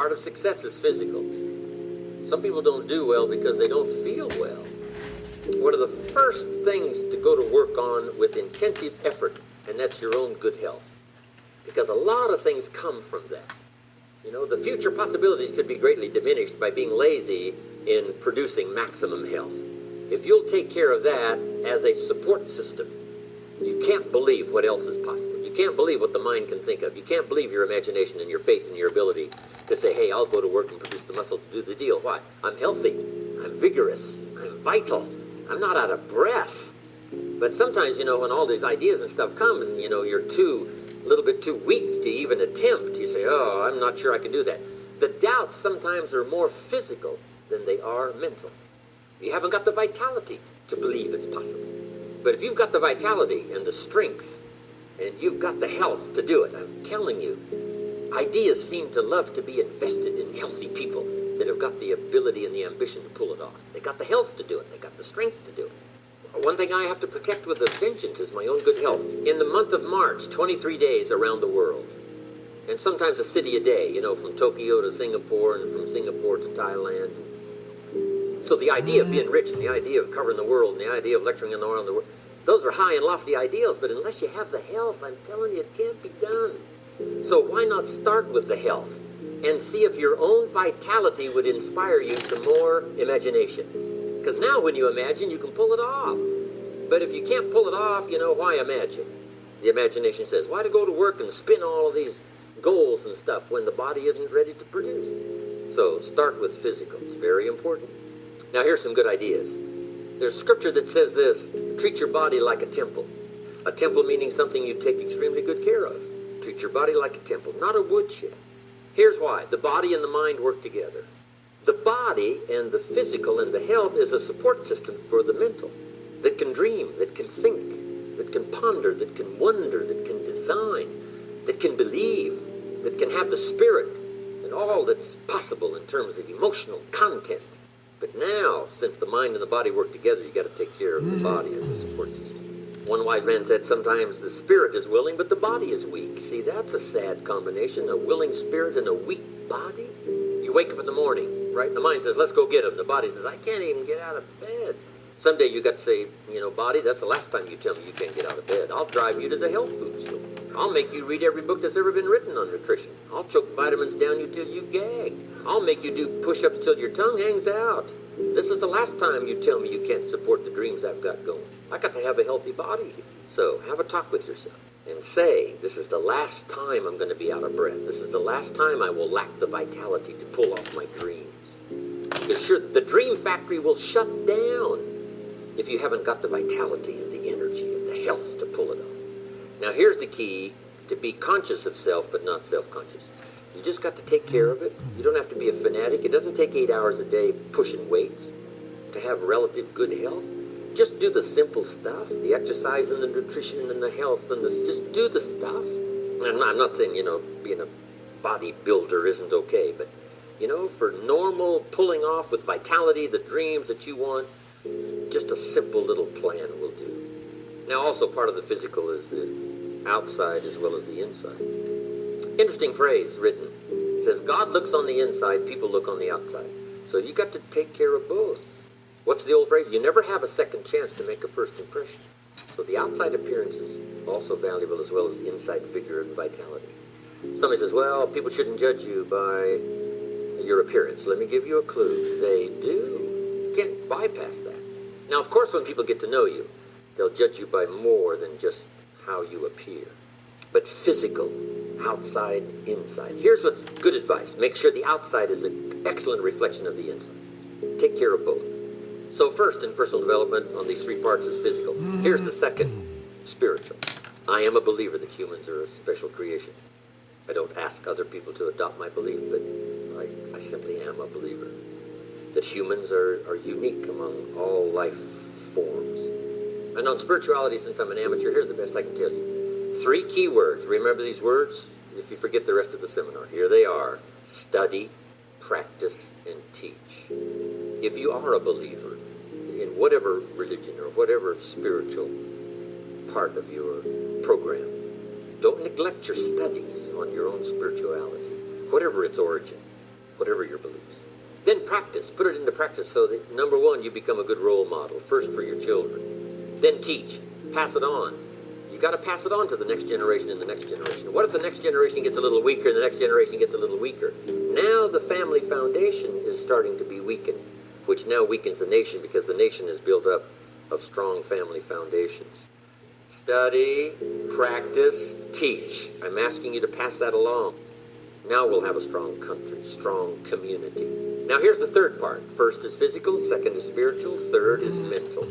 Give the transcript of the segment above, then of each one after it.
Part of success is physical. Some people don't do well because they don't feel well. One of the first things to go to work on with intensive effort, and that's your own good health. Because a lot of things come from that. You know, the future possibilities could be greatly diminished by being lazy in producing maximum health. If you'll take care of that as a support system, you can't believe what else is possible. You can't believe what the mind can think of. You can't believe your imagination and your faith and your ability to say, hey, I'll go to work and produce the muscle to do the deal. Why? I'm healthy. I'm vigorous. I'm vital. I'm not out of breath. But sometimes, you know, when all these ideas and stuff comes and, you know, you're a little bit too weak to even attempt, you say, oh, I'm not sure I can do that. The doubts sometimes are more physical than they are mental. You haven't got the vitality to believe it's possible. But if you've got the vitality and the strength, and you've got the health to do it, I'm telling you, ideas seem to love to be invested in healthy people that have got the ability and the ambition to pull it off. They got the health to do it. They got the strength to do it. One thing I have to protect with a vengeance is my own good health. In the month of March, 23 days around the world, and sometimes a city a day, you know, from Tokyo to Singapore and from Singapore to Thailand. So the idea of being rich and the idea of covering the world and the idea of lecturing around the world, those are high and lofty ideals, but unless you have the health, I'm telling you, it can't be done. So why not start with the health and see if your own vitality would inspire you to more imagination? Because now when you imagine, you can pull it off. But if you can't pull it off, you know, why imagine? The imagination says, why to go to work and spin all of these goals and stuff when the body isn't ready to produce? So start with physical. It's very important. Now here's some good ideas. There's scripture that says this: treat your body like a temple. A temple meaning something you take extremely good care of. Treat your body like a temple, not a woodshed. Here's why. The body and the mind work together. The body and the physical and the health is a support system for the mental that can dream, that can think, that can ponder, that can wonder, that can design, that can believe, that can have the spirit and all that's possible in terms of emotional content. But now, since the mind and the body work together, you got to take care of the body as a support system. One wise man said sometimes the spirit is willing, but the body is weak. See, that's a sad combination, a willing spirit and a weak body. You wake up in the morning, right? The mind says, let's go get him. The body says, I can't even get out of bed. Someday you got to say, you know, body, that's the last time you tell me you can't get out of bed. I'll drive you to the health food store. I'll make you read every book that's ever been written on nutrition. I'll choke vitamins down you till you gag. I'll make you do push-ups till your tongue hangs out. This is the last time you tell me you can't support the dreams I've got going. I got to have a healthy body. So have a talk with yourself and say, this is the last time I'm going to be out of breath. This is the last time I will lack the vitality to pull off my dreams. Because sure, the dream factory will shut down if you haven't got the vitality and the energy and the health to pull it off. Now here's the key to be conscious of self but not self-conscious. You just got to take care of it. You don't have to be a fanatic. It doesn't take 8 hours a day pushing weights to have relative good health. Just do the simple stuff, the exercise and the nutrition and the health, and just do the stuff. And I'm not saying, you know, being a bodybuilder isn't okay, but, you know, for normal pulling off with vitality, the dreams that you want, just a simple little plan will do. Now also part of the physical is the outside as well as the inside. Interesting phrase written. It says, God looks on the inside, people look on the outside. So you got to take care of both. What's the old phrase? You never have a second chance to make a first impression. So the outside appearance is also valuable as well as the inside vigor and vitality. Somebody says, well, people shouldn't judge you by your appearance. Let me give you a clue. They do. You can't bypass that. Now, of course, when people get to know you, they'll judge you by more than just how you appear. But physical, outside, inside. Here's what's good advice. Make sure the outside is an excellent reflection of the inside. Take care of both. So first, in personal development, on these 3 parts is physical. Here's the second, spiritual. I am a believer that humans are a special creation. I don't ask other people to adopt my belief, but I simply am a believer. That humans are unique among all life forms. And on spirituality, since I'm an amateur, here's the best I can tell you. 3 key words. Remember these words? If you forget the rest of the seminar, here they are. Study, practice, and teach. If you are a believer in whatever religion or whatever spiritual part of your program, don't neglect your studies on your own spirituality, whatever its origin. whatever your beliefs. Then practice. Put it into practice so that, number one, you become a good role model, first for your children. Then teach. Pass it on. You got to pass it on to the next generation and the next generation. What if the next generation gets a little weaker and the next generation gets a little weaker? Now the family foundation is starting to be weakened, which now weakens the nation because the nation is built up of strong family foundations. Study, practice, teach. I'm asking you to pass that along. Now we'll have a strong country, strong community. Now here's the third part. First is physical, second is spiritual, third is mental.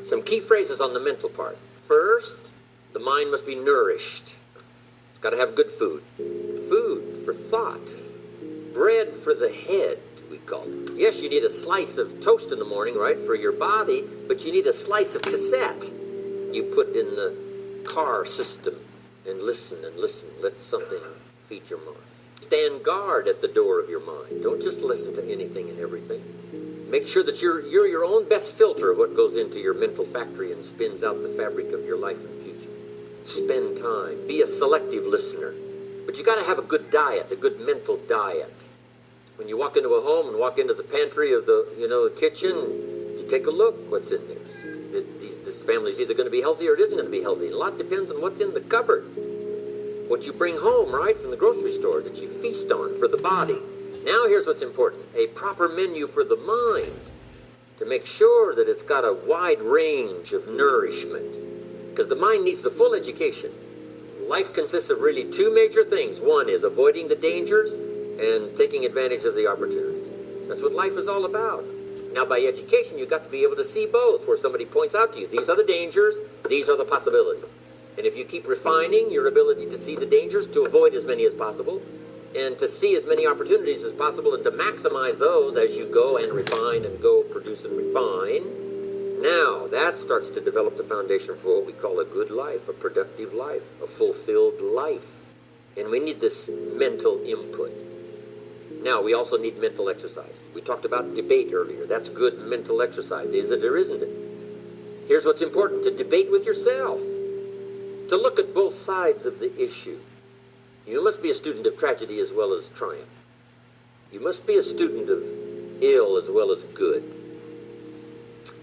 Some key phrases on the mental part. First, the mind must be nourished. It's got to have good food. Food for thought. Bread for the head, we call it. Yes, you need a slice of toast in the morning, right, for your body, but you need a slice of cassette you put in the car system and listen. Let something feed your mind. Stand guard at the door of your mind. Don't just listen to anything and everything. Make sure that you're your own best filter of what goes into your mental factory and spins out the fabric of your life and future. Spend time. Be a selective listener. But you got to have a good diet, a good mental diet. When you walk into a home and walk into the pantry of the kitchen, you take a look what's in there. This family's either going to be healthy or it isn't going to be healthy. A lot depends on what's in the cupboard. What you bring home, right, from the grocery store that you feast on for the body. Now here's what's important. A proper menu for the mind to make sure that it's got a wide range of nourishment. Because the mind needs the full education. Life consists of really two major things. One is avoiding the dangers and taking advantage of the opportunities. That's what life is all about. Now by education, you've got to be able to see both, where somebody points out to you, these are the dangers, these are the possibilities. And if you keep refining your ability to see the dangers, to avoid as many as possible, and to see as many opportunities as possible, and to maximize those as you go and refine and go produce and refine, now that starts to develop the foundation for what we call a good life, a productive life, a fulfilled life. And we need this mental input. Now, we also need mental exercise. We talked about debate earlier. That's good mental exercise. Is it or isn't it? Here's what's important. To debate with yourself. To look at both sides of the issue. You must be a student of tragedy as well as triumph. You must be a student of ill as well as good.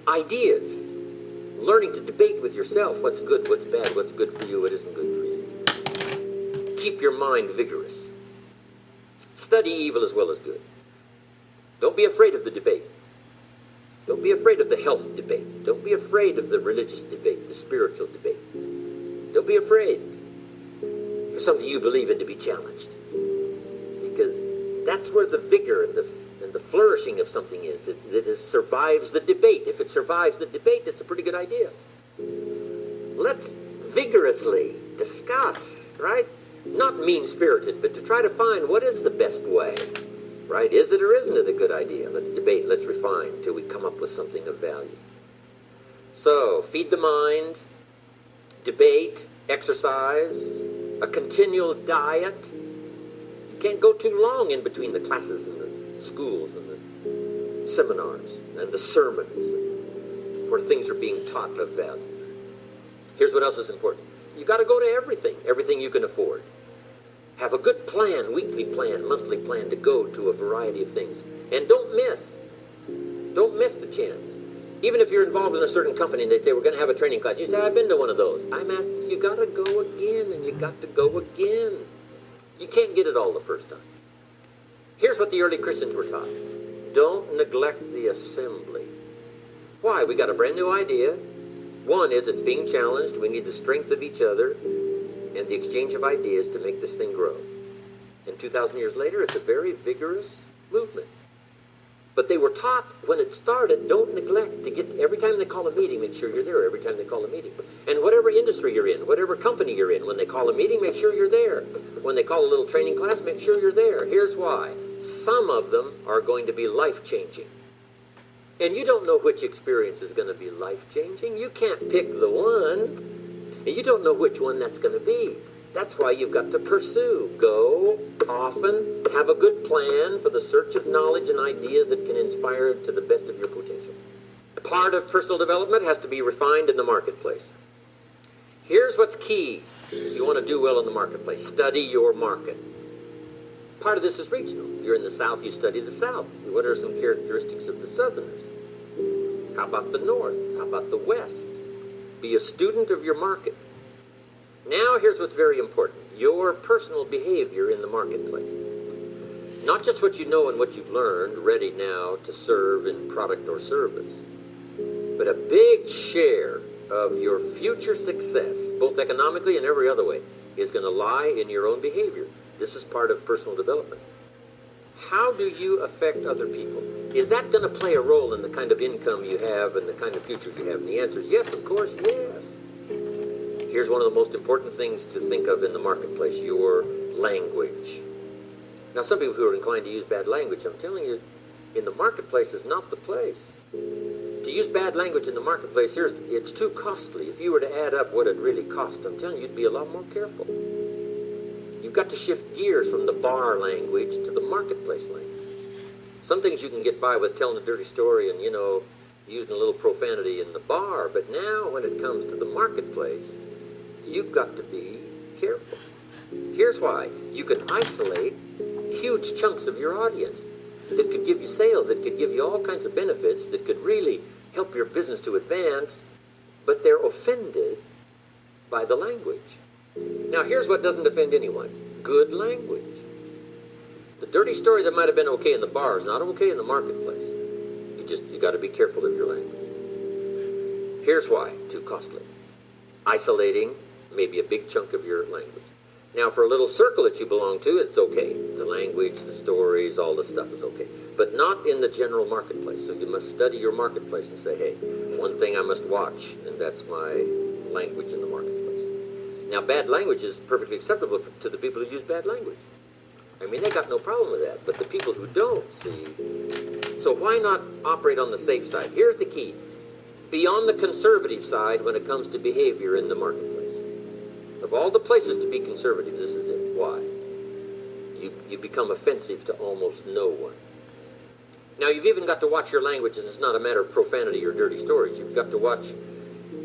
Ideas. Learning to debate with yourself. What's good, what's bad, what's good for you, what isn't good for you. Keep your mind vigorous. Study evil as well as good. Don't be afraid of the debate. Don't be afraid of the health debate. Don't be afraid of the religious debate, the spiritual debate. Don't be afraid for something you believe in to be challenged. Because that's where the vigor and the flourishing of something is. It survives the debate. If it survives the debate, it's a pretty good idea. Let's vigorously discuss, right? Not mean-spirited, but to try to find what is the best way, right? Is it or isn't it a good idea? Let's debate, let's refine until we come up with something of value. So, feed the mind, debate, exercise, a continual diet. You can't go too long in between the classes and the schools and the seminars and the sermons where things are being taught of value. Here's what else is important. You got to go to everything you can afford. Have a good plan, weekly plan, monthly plan to go to a variety of things. And don't miss the chance. Even if you're involved in a certain company and they say, we're going to have a training class. You say, I've been to one of those. I'm asking, you got to go again, and you got to go again. You can't get it all the first time. Here's what the early Christians were taught. Don't neglect the assembly. Why? We got a brand new idea. One is it's being challenged. We need the strength of each other and the exchange of ideas to make this thing grow. And 2,000 years later, it's a very vigorous movement. But they were taught when it started, don't neglect to get, every time they call a meeting, make sure you're there every time they call a meeting. And whatever industry you're in, whatever company you're in, when they call a meeting, make sure you're there. When they call a little training class, make sure you're there. Here's why. Some of them are going to be life-changing. And you don't know which experience is going to be life-changing. You can't pick the one. And you don't know which one that's going to be. That's why you've got to pursue. Go often. Have a good plan for the search of knowledge and ideas that can inspire to the best of your potential. Part of personal development has to be refined in the marketplace. Here's what's key if you want to do well in the marketplace. Study your market. Part of this is regional. If you're in the South, you study the South. What are some characteristics of the Southerners? How about the North? How about the West? Be a student of your market. Now, here's what's very important. Your personal behavior in the marketplace. Not just what you know and what you've learned, ready now to serve in product or service, but a big share of your future success, both economically and every other way, is going to lie in your own behavior. This is part of personal development. How do you affect other people? Is that going to play a role in the kind of income you have and the kind of future you have? And the answer is yes, of course, yes. Here's one of the most important things to think of in the marketplace, your language. Now, some people who are inclined to use bad language, I'm telling you, in the marketplace is not the place. To use bad language in the marketplace, it's too costly. If you were to add up what it really cost, I'm telling you, you'd be a lot more careful. You've got to shift gears from the bar language to the marketplace language. Some things you can get by with telling a dirty story and, using a little profanity in the bar, but now when it comes to the marketplace, you've got to be careful. Here's why. You can isolate huge chunks of your audience that could give you sales, that could give you all kinds of benefits, that could really help your business to advance, but they're offended by the language. Now, here's what doesn't offend anyone. Good language. The dirty story that might have been okay in the bar is not okay in the marketplace. You got to be careful of your language. Here's why. Too costly. Isolating maybe a big chunk of your language. Now, for a little circle that you belong to, it's okay. The language, the stories, all the stuff is okay. But not in the general marketplace. So you must study your marketplace and say, hey, one thing I must watch, and that's my language in the marketplace. Now, bad language is perfectly acceptable to the people who use bad language. I mean, they got no problem with that. But the people who don't, see. So why not operate on the safe side? Here's the key. Be on the conservative side when it comes to behavior in the marketplace. Of all the places to be conservative, this is it. Why? You become offensive to almost no one. Now, you've even got to watch your language, and it's not a matter of profanity or dirty stories. You've got to watch.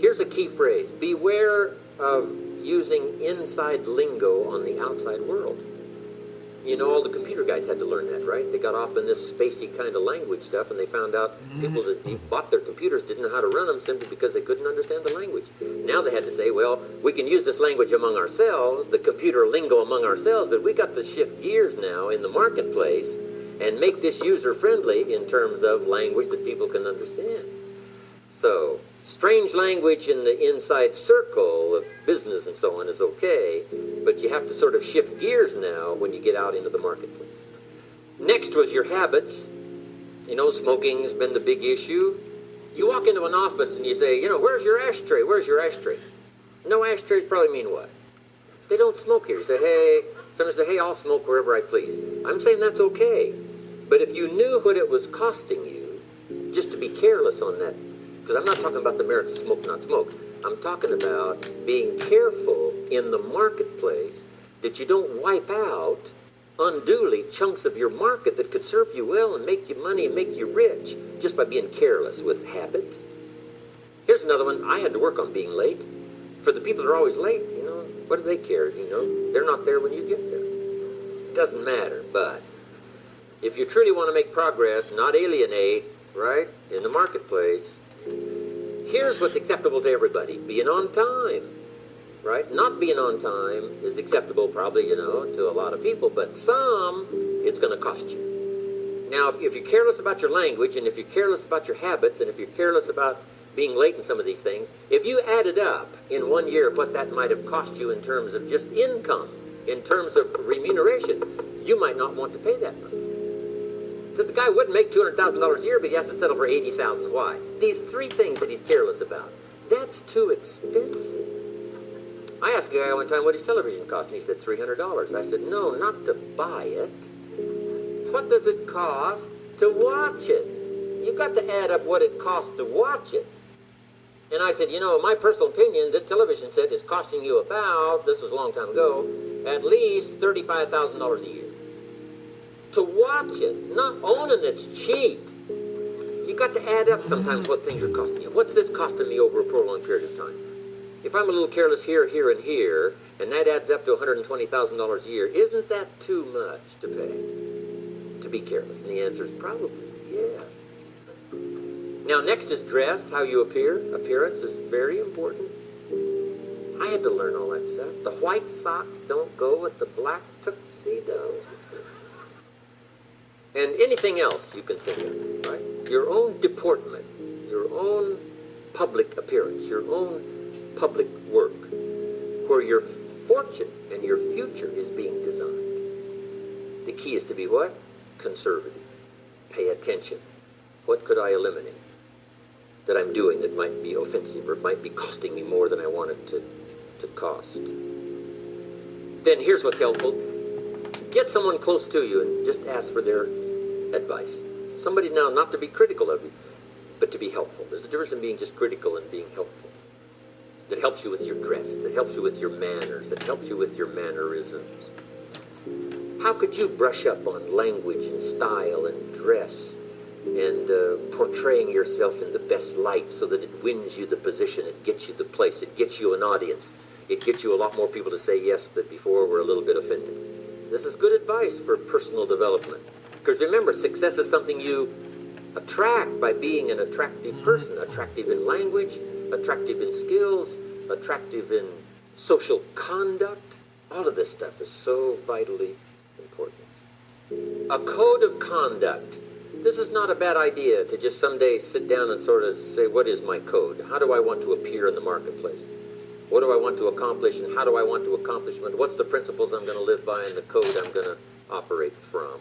Here's a key phrase. Beware of using inside lingo on the outside world. All the computer guys had to learn that, right? They got off in this spacey kind of language stuff, and they found out people that bought their computers didn't know how to run them simply because they couldn't understand the language. Now they had to say, well, we can use this language among ourselves, the computer lingo among ourselves, but we got to shift gears now in the marketplace and make this user-friendly in terms of language that people can understand. So, strange language in the inside circle of business and so on is okay, but you have to sort of shift gears now when you get out into the marketplace. Next was your habits. Smoking's been the big issue. You walk into an office and you say, where's your ashtray? Where's your ashtrays? No ashtrays probably mean what? They don't smoke here. You say, hey, somebody say, hey, I'll smoke wherever I please. I'm saying that's okay. But if you knew what it was costing you just to be careless on that, because I'm not talking about the merits of smoke, not smoke. I'm talking about being careful in the marketplace that you don't wipe out unduly chunks of your market that could serve you well and make you money and make you rich just by being careless with habits. Here's another one. I had to work on being late. For the people that are always late, what do they care? They're not there when you get there. It doesn't matter, but if you truly want to make progress, not alienate, right, in the marketplace, here's what's acceptable to everybody. Being on time, right? Not being on time is acceptable probably, to a lot of people, but some, it's going to cost you. Now, if you're careless about your language, and if you're careless about your habits, and if you're careless about being late in some of these things, if you added up in 1 year what that might have cost you in terms of just income, in terms of remuneration, you might not want to pay that much. So the guy wouldn't make $200,000 a year, but he has to settle for $80,000. Why? These three things that he's careless about. That's too expensive. I asked a guy one time what his television cost, and he said $300. I said, no, not to buy it. What does it cost to watch it? You've got to add up what it costs to watch it. And I said, in my personal opinion, this television set is costing you about, this was a long time ago, at least $35,000 a year. To watch it, not owning it's cheap. You got to add up sometimes what things are costing you. What's this costing me over a prolonged period of time? If I'm a little careless here, here, and here, and that adds up to $120,000 a year. Isn't that too much to pay to be careless? And the answer is probably yes. Now, next is dress, how you appear. Appearance is very important. I had to learn all that stuff. The white socks don't go with the black tuxedo. And anything else you can think of, right? Your own deportment, your own public appearance, your own public work, where your fortune and your future is being designed. The key is to be what? Conservative. Pay attention. What could I eliminate that I'm doing that might be offensive or might be costing me more than I want it to cost? Then here's what's helpful. Get someone close to you and just ask for their advice. Somebody now not to be critical of you, but to be helpful. There's a difference in being just critical and being helpful. That helps you with your dress, that helps you with your manners, that helps you with your mannerisms. How could you brush up on language and style and dress and portraying yourself in the best light so that it wins you the position, it gets you the place, it gets you an audience, it gets you a lot more people to say yes that before were a little bit offended. This is good advice for personal development. Because remember, success is something you attract by being an attractive person, attractive in language, attractive in skills, attractive in social conduct. All of this stuff is so vitally important. A code of conduct. This is not a bad idea to just someday sit down and sort of say, what is my code? How do I want to appear in the marketplace? What do I want to accomplish and how do I want to accomplish it? What's the principles I'm going to live by and the code I'm going to operate from?